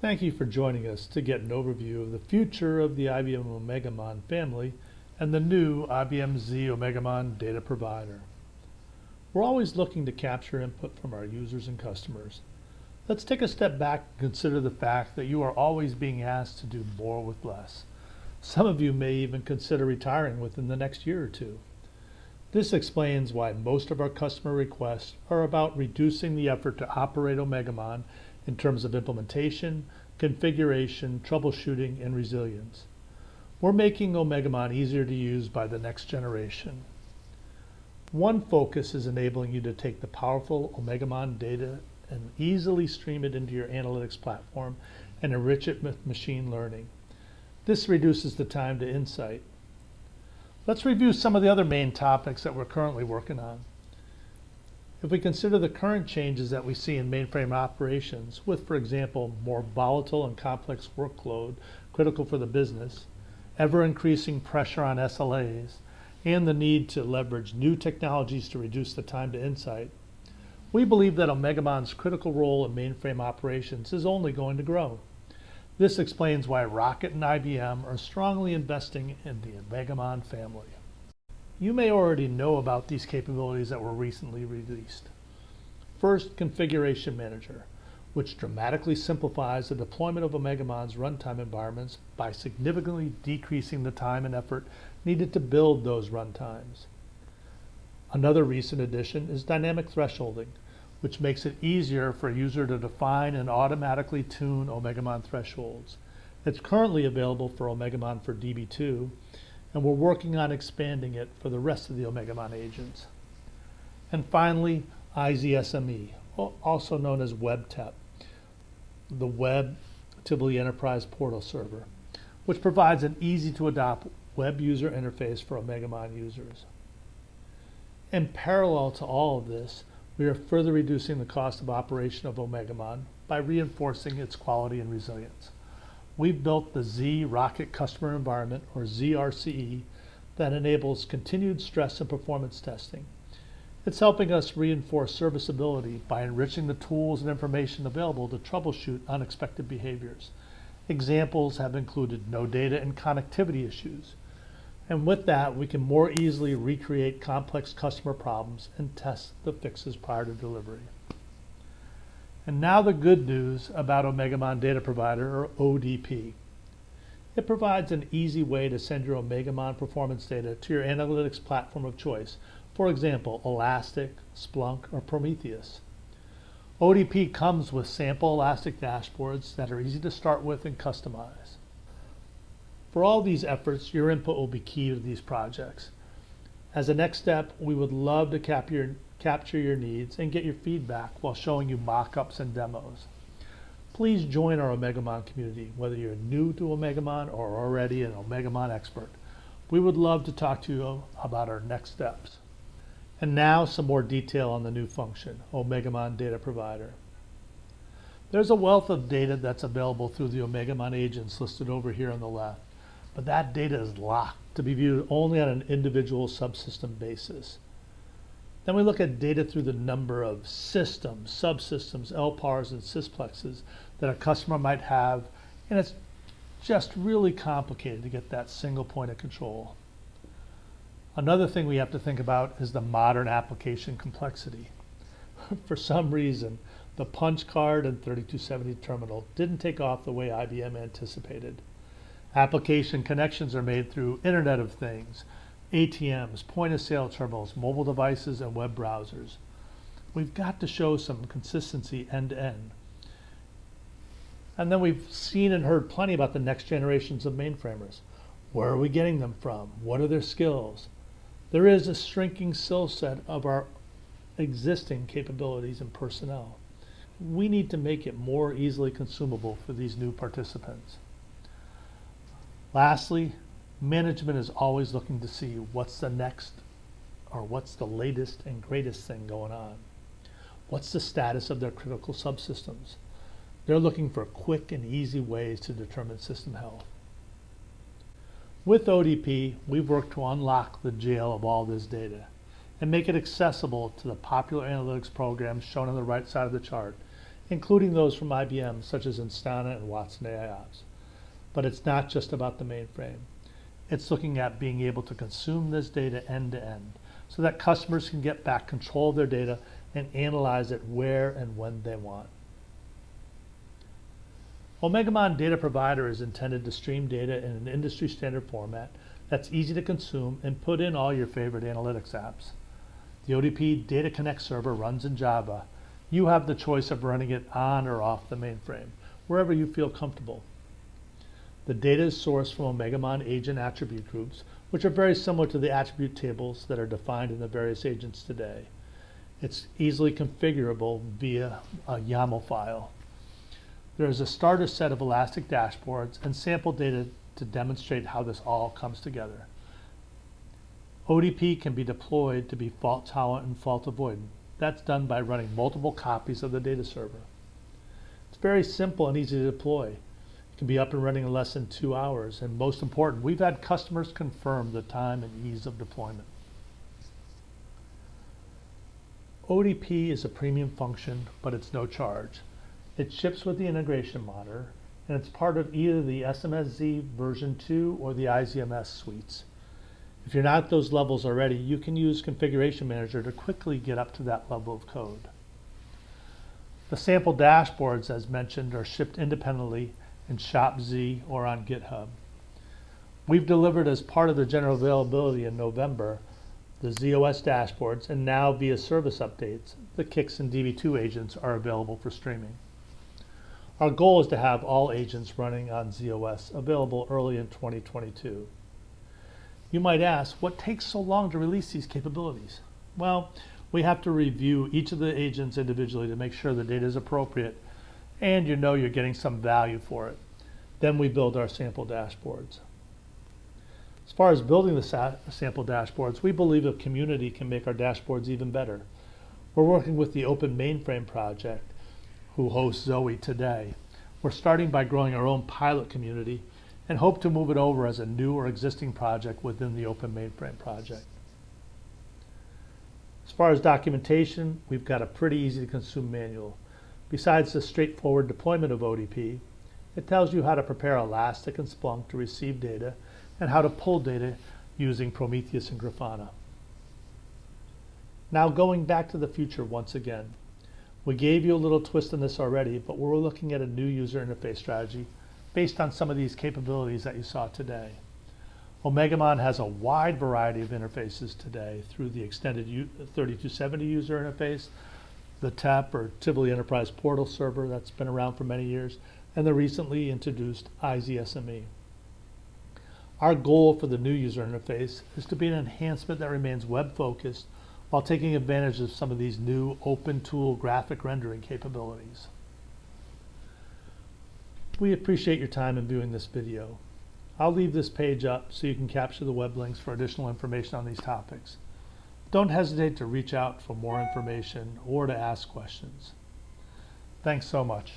Thank you for joining us to get an overview of the future of the IBM OMEGAMON family and the new IBM Z OMEGAMON data provider. We're always looking to capture input from our users and customers. Let's take a step back and consider the fact that you are always being asked to do more with less. Some of you may even consider retiring within the next year or two. This explains why most of our customer requests are about reducing the effort to operate OMEGAMON in terms of implementation, configuration, troubleshooting, and resilience. We're making OMEGAMON easier to use by the next generation. One focus is enabling you to take the powerful OMEGAMON data and easily stream it into your analytics platform and enrich it with machine learning. This reduces the time to insight. Let's review some of the other main topics that we're currently working on. If we consider the current changes that we see in mainframe operations with, for example, more volatile and complex workload critical for the business, ever-increasing pressure on SLAs, and the need to leverage new technologies to reduce the time to insight, we believe that OMEGAMON's critical role in mainframe operations is only going to grow. This explains why Rocket and IBM are strongly investing in the OMEGAMON family. You may already know about these capabilities that were recently released. First, Configuration Manager, which dramatically simplifies the deployment of OMEGAMON's runtime environments by significantly decreasing the time and effort needed to build those runtimes. Another recent addition is Dynamic Thresholding, which makes it easier for a user to define and automatically tune OMEGAMON thresholds. It's currently available for OMEGAMON for DB2, and we're working on expanding it for the rest of the OMEGAMON agents. And finally, IZSME, also known as WebTEP, the Web Tivoli Enterprise Portal Server, which provides an easy-to-adopt web user interface for OMEGAMON users. In parallel to all of this, we are further reducing the cost of operation of OMEGAMON by reinforcing its quality and resilience. We've built the Z Rocket Customer Environment, or ZRCE, that enables continued stress and performance testing. It's helping us reinforce serviceability by enriching the tools and information available to troubleshoot unexpected behaviors. Examples have included no data and connectivity issues. And with that, we can more easily recreate complex customer problems and test the fixes prior to delivery. And now the good news about OMEGAMON Data Provider, or ODP. It provides an easy way to send your OMEGAMON performance data to your analytics platform of choice, for example, Elastic, Splunk, or Prometheus. ODP comes with sample Elastic dashboards that are easy to start with and customize. For all these efforts, your input will be key to these projects. As a next step, we would love to capture your needs and get your feedback while showing you mock-ups and demos. Please join our OMEGAMON community, whether you're new to OMEGAMON or already an OMEGAMON expert. We would love to talk to you about our next steps. And now some more detail on the new function, OMEGAMON Data Provider. There's a wealth of data that's available through the OMEGAMON agents listed over here on the left, but that data is locked to be viewed only on an individual subsystem basis. Then we look at data through the number of systems, subsystems, LPARs, and sysplexes that a customer might have, and it's just really complicated to get that single point of control. Another thing we have to think about is the modern application complexity. For some reason, the punch card and 3270 terminal didn't take off the way IBM anticipated. Application connections are made through Internet of Things, ATMs, point-of-sale terminals, mobile devices, and web browsers. We've got to show some consistency end-to-end. And then we've seen and heard plenty about the next generations of mainframers. Where are we getting them from? What are their skills? There is a shrinking skill set of our existing capabilities and personnel. We need to make it more easily consumable for these new participants. Lastly, management is always looking to see what's the next or what's the latest and greatest thing going on. What's the status of their critical subsystems? They're looking for quick and easy ways to determine system health. With ODP, we've worked to unlock the jail of all this data and make it accessible to the popular analytics programs shown on the right side of the chart, including those from IBM, such as Instana and Watson AIOps. But it's not just about the mainframe. It's looking at being able to consume this data end to end so that customers can get back control of their data and analyze it where and when they want. OMEGAMON Data Provider is intended to stream data in an industry standard format that's easy to consume and put in all your favorite analytics apps. The ODP Data Connect server runs in Java. You have the choice of running it on or off the mainframe, wherever you feel comfortable. The data is sourced from OMEGAMON agent attribute groups, which are very similar to the attribute tables that are defined in the various agents today. It's easily configurable via a YAML file. There is a starter set of elastic dashboards and sample data to demonstrate how this all comes together. ODP can be deployed to be fault tolerant and fault avoidant. That's done by running multiple copies of the data server. It's very simple and easy to deploy. It can be up and running in less than 2 hours, and most important, we've had customers confirm the time and ease of deployment. ODP is a premium function, but it's no charge. It ships with the integration monitor, and it's part of either the SMSZ version 2 or the IZMS suites. If you're not at those levels already, you can use Configuration Manager to quickly get up to that level of code. The sample dashboards, as mentioned, are shipped independently in ShopZ or on GitHub. We've delivered as part of the general availability in November the ZOS dashboards, and now via service updates, the Kix and DB2 agents are available for streaming. Our goal is to have all agents running on ZOS available early in 2022. You might ask, what takes so long to release these capabilities? Well, we have to review each of the agents individually to make sure the data is appropriate and you know you're getting some value for it. Then we build our sample dashboards. As far as building the sample dashboards, we believe a community can make our dashboards even better. We're working with the Open Mainframe Project, who hosts Zoe today. We're starting by growing our own pilot community and hope to move it over as a new or existing project within the Open Mainframe Project. As far as documentation, we've got a pretty easy to consume manual. Besides the straightforward deployment of ODP, it tells you how to prepare Elastic and Splunk to receive data and how to pull data using Prometheus and Grafana. Now going back to the future once again. We gave you a little twist on this already, but we're looking at a new user interface strategy based on some of these capabilities that you saw today. OMEGAMON has a wide variety of interfaces today through the extended 3270 user interface, the TEP or Tivoli Enterprise Portal server that's been around for many years, and the recently introduced IZSME. Our goal for the new user interface is to be an enhancement that remains web-focused while taking advantage of some of these new open tool graphic rendering capabilities. We appreciate your time in viewing this video. I'll leave this page up so you can capture the web links for additional information on these topics. Don't hesitate to reach out for more information or to ask questions. Thanks so much.